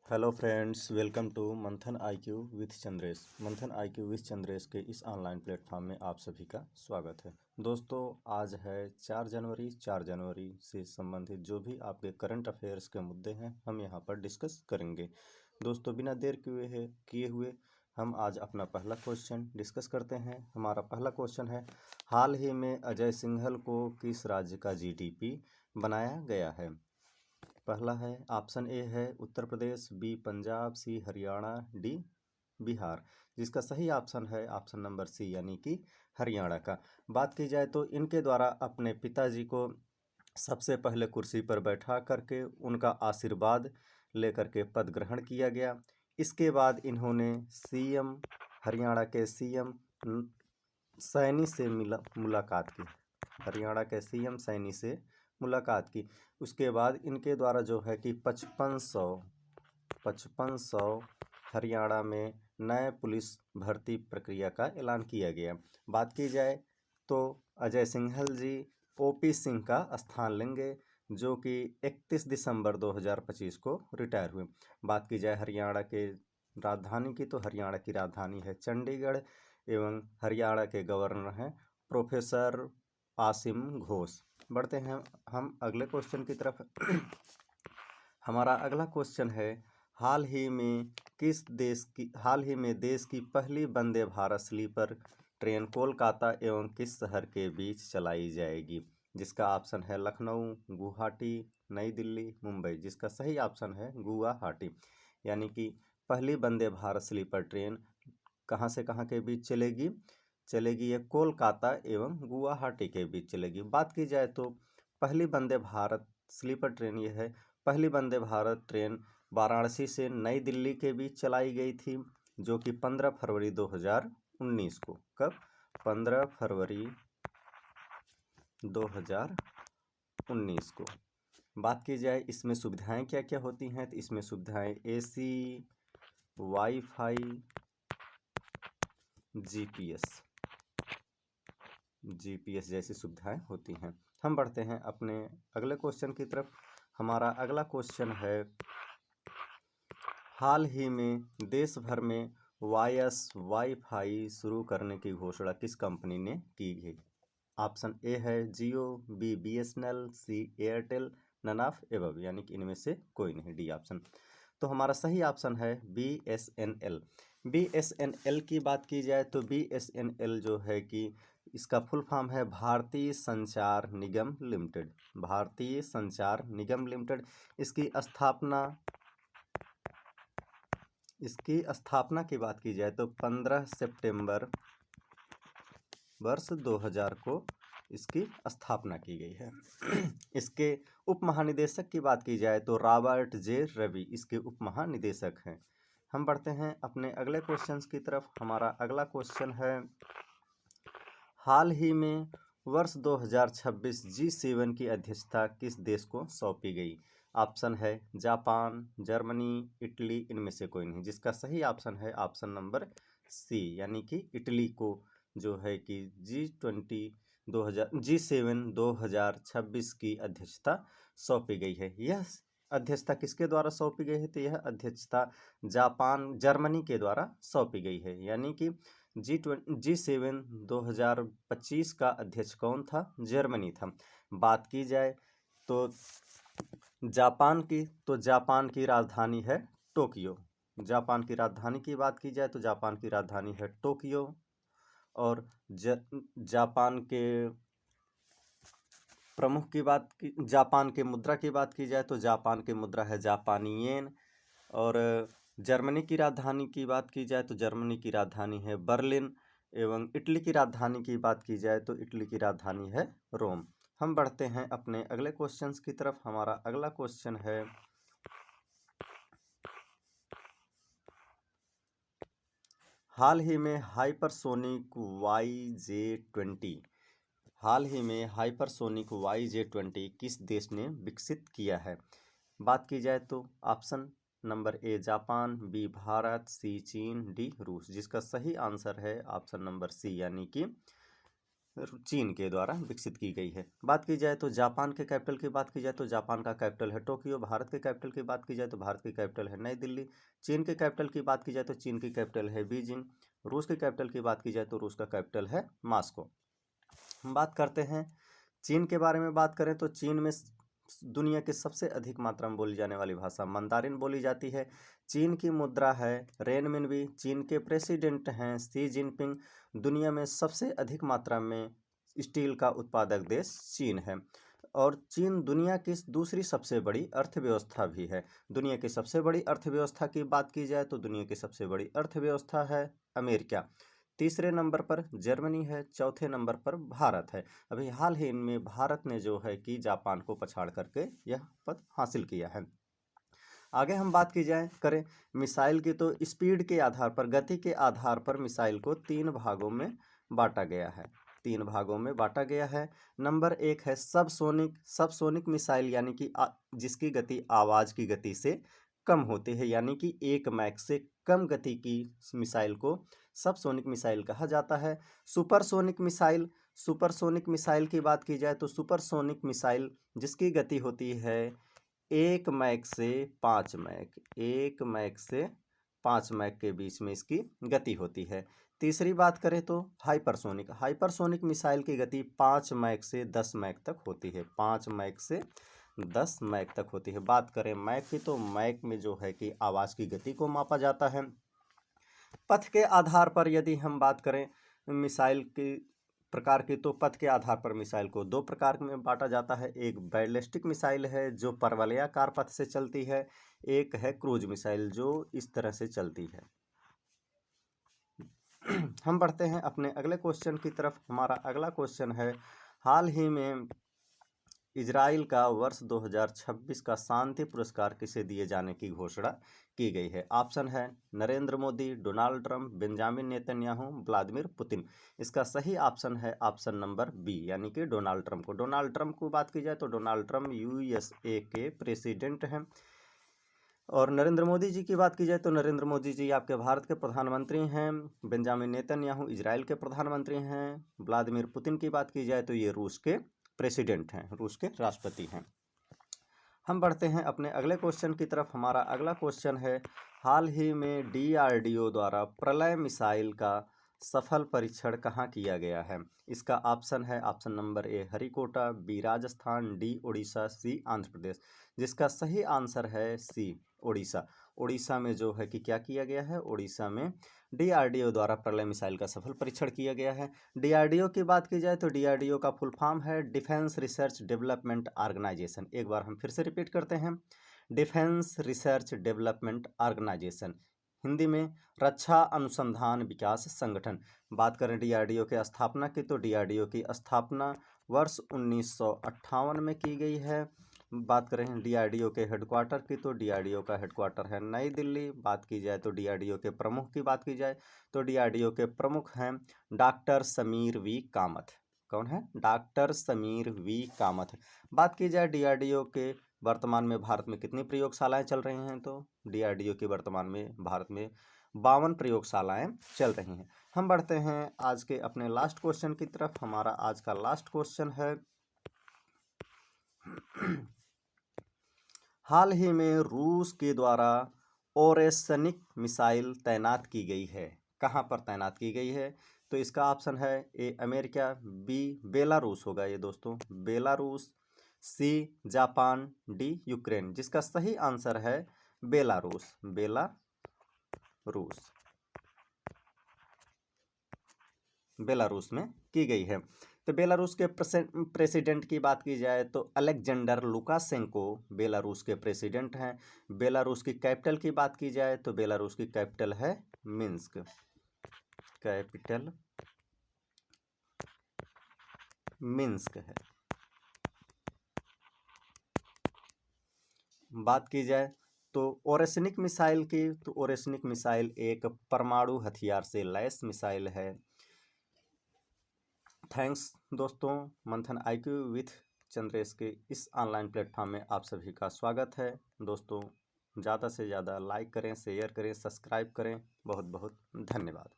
Hello friends, welcome to मंथन IQ with Chandresh. मंथन IQ with Chandresh के इस ऑनलाइन प्लेटफॉर्म में आप सभी का स्वागत है। दोस्तों, आज है 4 जनवरी से संबंधित जो भी आपके करंट अफेयर्स के मुद्दे हैं हम यहाँ पर डिस्कस करेंगे। दोस्तों, बिना देर किए हुए हम आज अपना पहला क्वेश्चन डिस्कस करते हैं। हमारा पहला क्वेश्चन है, हाल ही में अजय सिंघल को किस राज्य का जीडीपी बनाया गया है? पहला है, ऑप्शन ए है उत्तर प्रदेश, बी पंजाब, सी हरियाणा, डी बिहार। जिसका सही ऑप्शन है ऑप्शन नंबर सी यानी कि हरियाणा का। बात की जाए तो इनके द्वारा अपने पिताजी को सबसे पहले कुर्सी पर बैठा करके उनका आशीर्वाद लेकर के पद ग्रहण किया गया। इसके बाद इन्होंने सीएम हरियाणा के सीएम सैनी से मुलाकात की। हरियाणा के सीएम सैनी से मुलाकात की। उसके बाद इनके द्वारा जो है कि 5500 हरियाणा में नए पुलिस भर्ती प्रक्रिया का ऐलान किया गया। बात की जाए तो अजय सिंघल जी ओपी सिंह का स्थान लेंगे, जो कि 31 दिसंबर 2025 को रिटायर हुए। बात की जाए हरियाणा के राजधानी की, तो हरियाणा की राजधानी है चंडीगढ़ एवं हरियाणा के गवर्नर हैं प्रोफेसर आसिम घोष। बढ़ते हैं हम अगले क्वेश्चन की तरफ। हमारा अगला क्वेश्चन है, हाल ही में देश की पहली वंदे भारत स्लीपर ट्रेन कोलकाता एवं किस शहर के बीच चलाई जाएगी? जिसका ऑप्शन है लखनऊ, गुवाहाटी, नई दिल्ली, मुंबई। जिसका सही ऑप्शन है गुवाहाटी। यानी कि पहली वंदे भारत स्लीपर ट्रेन कहाँ से कहाँ के बीच चलेगी ये कोलकाता एवं गुवाहाटी के बीच चलेगी। बात की जाए तो पहली वंदे भारत स्लीपर ट्रेन ये है, पहली वंदे भारत ट्रेन वाराणसी से नई दिल्ली के बीच चलाई गई थी, जो कि 15 फरवरी 2019 को। कब? 15 फरवरी 2019 को। बात की जाए इसमें सुविधाएं क्या क्या होती हैं, तो इसमें सुविधाएं एसी, वाईफाई, जीपीएस जैसी सुविधाएं होती हैं। हम बढ़ते हैं अपने अगले क्वेश्चन की तरफ। हमारा अगला क्वेश्चन है, हाल ही में देश भर में वाईफाई शुरू करने की घोषणा किस कंपनी ने की है? ऑप्शन ए है Jio, B BSNL, C Airtel, none of above. यानी कि इनमें से कोई नहीं, डी ऑप्शन। तो हमारा सही ऑप्शन है बीएसएनएल। बीएसएनएल की बात की जाए तो बीएसएनएल जो है कि इसका फुल फॉर्म है भारतीय संचार निगम लिमिटेड। भारतीय संचार निगम लिमिटेड। इसकी स्थापना की बात की जाए तो 15 सितंबर वर्ष 2000 को इसकी स्थापना की गई है। इसके उप महानिदेशक की बात की जाए तो रॉबर्ट जे रवि इसके उप महानिदेशक हैं। हम बढ़ते हैं अपने अगले क्वेश्चंस की तरफ। हमारा अगला क्वेश्चन है, हाल ही में वर्ष 2026 G7 की अध्यक्षता किस देश को सौंपी गई? ऑप्शन है जापान, जर्मनी, इटली, इनमें से कोई नहीं। जिसका सही ऑप्शन है ऑप्शन नंबर सी यानी कि इटली को जो है कि G7 2026 की अध्यक्षता सौंपी गई है। यह अध्यक्षता किसके द्वारा सौंपी गई है? तो यह अध्यक्षता जर्मनी के द्वारा सौंपी गई है। यानी कि G7 2025 का अध्यक्ष कौन था? जर्मनी था। बात की जाए तो जापान की राजधानी है टोक्यो। जापान की राजधानी की बात की जाए तो जापान की राजधानी है टोक्यो। और जापान के जापान के मुद्रा की बात की जाए तो जापान की मुद्रा है जापानी येन। और जर्मनी की राजधानी की बात की जाए तो जर्मनी की राजधानी है बर्लिन। एवं इटली की राजधानी की बात की जाए तो इटली की राजधानी है रोम। हम बढ़ते हैं अपने अगले क्वेश्चंस की तरफ। हमारा अगला क्वेश्चन है, हाल ही में हाइपरसोनिक YJ20 किस देश ने विकसित किया है? बात की जाए तो option number A Japan, B Bharat, C चीन, डी रूस। जिसका सही आंसर है ऑप्शन नंबर सी यानी कि चीन के द्वारा विकसित की गई है। बात की जाए तो जापान के कैपिटल की बात की जाए तो जापान का कैपिटल है टोक्यो। भारत के कैपिटल की बात की जाए तो भारत की कैपिटल है नई दिल्ली। चीन के कैपिटल की बात की जाए तो चीन की कैपिटल है बीजिंग। रूस की कैपिटल की बात की जाए तो रूस का कैपिटल है मॉस्को। हम बात करते हैं चीन के बारे में। बात करें तो चीन में दुनिया की सबसे अधिक मात्रा में बोली जाने वाली भाषा मंदारिन बोली जाती है। चीन की मुद्रा है रेनमिनबी। चीन के प्रेसिडेंट हैं शी जिनपिंग। दुनिया में सबसे अधिक मात्रा में स्टील का उत्पादक देश चीन है। और चीन दुनिया की दूसरी सबसे बड़ी अर्थव्यवस्था भी है। दुनिया की सबसे बड़ी अर्थव्यवस्था की बात की जाए तो दुनिया की सबसे बड़ी अर्थव्यवस्था है अमेरिका। तीसरे नंबर पर जर्मनी है। चौथे नंबर पर भारत है। अभी हाल ही में भारत ने जो है कि जापान को पछाड़ करके यह पद हासिल किया है। आगे हम बात की जाए करें मिसाइल की तो स्पीड के आधार पर, गति के आधार पर मिसाइल को 3 भागों में बांटा गया है। 3 भागों में बांटा गया है। नंबर 1 है सबसोनिक। सबसोनिक मिसाइल यानी कि जिसकी गति आवाज़ की गति से कम होती है, यानी कि 1 मैक से कम गति की मिसाइल को सबसोनिक मिसाइल कहा जाता है। Supersonic missile. सुपरसोनिक मिसाइल की बात की जाए तो सुपरसोनिक मिसाइल जिसकी गति होती है 1 मैक से 5 मैक, 1 मैक से 5 मैक के बीच में इसकी गति होती है। तीसरी बात करें तो हाइपरसोनिक। हाइपरसोनिक मिसाइल की गति 5 मैक से 10 मैक तक होती है। 5 मैक से 10 मैक तक होती है। बात करें मैक की तो मैक में जो है कि आवाज़ की गति को मापा जाता है। पथ के आधार पर यदि हम बात करें मिसाइल की प्रकार की तो पथ के आधार पर मिसाइल को 2 प्रकार में बांटा जाता है। एक बैलिस्टिक मिसाइल है जो परवलयाकार पथ से चलती है। एक है क्रूज मिसाइल जो इस तरह से चलती है। हम बढ़ते हैं अपने अगले क्वेश्चन की तरफ। हमारा अगला क्वेश्चन है हाल ही में इजराइल का वर्ष 2026 का शांति पुरस्कार किसे दिए जाने की घोषणा की गई है। ऑप्शन है Narendra Modi, Donald Trump, Benjamin Netanyahu, Vladimir Putin. इसका सही ऑप्शन है ऑप्शन नंबर बी यानी कि डोनाल्ड ट्रंप को। डोनाल्ड ट्रंप को बात की जाए तो डोनाल्ड ट्रंप यूएसए के प्रेसिडेंट हैं। और नरेंद्र मोदी जी की बात की जाए तो नरेंद्र मोदी जी आपके भारत के प्रधानमंत्री हैं। बेंजामिन नेतन्याहू इजराइल के प्रधानमंत्री हैं। व्लादिमीर पुतिन की बात की जाए तो ये रूस के प्रेसिडेंट हैं, रूस के राष्ट्रपति हैं। हम बढ़ते हैं अपने अगले क्वेश्चन की तरफ। हमारा अगला क्वेश्चन है हाल ही में डीआरडीओ द्वारा प्रलय मिसाइल का सफल परीक्षण कहाँ किया गया है। इसका ऑप्शन है option number A Harikota, B Rajasthan, D Orissa, C Andhra Pradesh. जिसका सही आंसर है सी उड़ीसा। उड़ीसा में जो है कि क्या किया गया है, उड़ीसा में डीआरडीओ द्वारा प्रलय मिसाइल का सफल परीक्षण किया गया है। डीआरडीओ की बात की जाए तो डीआरडीओ का फुल फॉर्म है डिफेंस रिसर्च डेवलपमेंट ऑर्गेनाइजेशन। एक बार हम फिर से रिपीट करते हैं, defence research development organisation, Hindi में रक्षा अनुसंधान विकास संगठन। बात करें डीआरडीओ की स्थापना की तो डीआरडीओ की स्थापना वर्ष 1958 में की गई है। बात करें डीआरडीओ के हेडक्वार्टर की तो डीआरडीओ का हेडक्वार्टर है नई दिल्ली। बात की जाए तो डीआरडीओ के प्रमुख की बात की जाए तो डीआरडीओ के प्रमुख हैं डॉक्टर समीर वी कामथ। कौन है? Doctor Sameer V Kamath. बात की जाए डीआरडीओ के वर्तमान में भारत में कितनी प्रयोगशालाएं चल रही हैं तो डीआरडीओ की वर्तमान में भारत में 52 प्रयोगशालाएं चल रही हैं। हम बढ़ते हैं आज के अपने लास्ट क्वेश्चन की तरफ। हमारा आज का लास्ट क्वेश्चन है हाल ही में रूस के द्वारा ओरेसनिक मिसाइल तैनात की गई है। कहाँ पर तैनात की गई है तो इसका ऑप्शन है ए अमेरिका, बी बेलारूस होगा ये दोस्तों, Belarus, C Japan, D Ukraine. जिसका सही आंसर है बेलारूस। बेलारूस, बेलारूस में की गई है। तो बेलारूस के प्रेसिडेंट की बात की जाए तो अलेक्जेंडर लुकाशेंको बेलारूस के प्रेसिडेंट हैं। बेलारूस की कैपिटल की बात की जाए तो बेलारूस की कैपिटल है मिन्स्क। कैपिटल मिन्स्क है। बात की जाए तो ओरेसनिक मिसाइल की तो ओरेसनिक मिसाइल एक परमाणु हथियार से लैस मिसाइल है। थैंक्स दोस्तों, मंथन आईक्यू विथ चंद्रेश के इस ऑनलाइन प्लेटफॉर्म में आप सभी का स्वागत है। दोस्तों ज़्यादा से ज़्यादा लाइक करें, शेयर करें, सब्सक्राइब करें। बहुत बहुत धन्यवाद।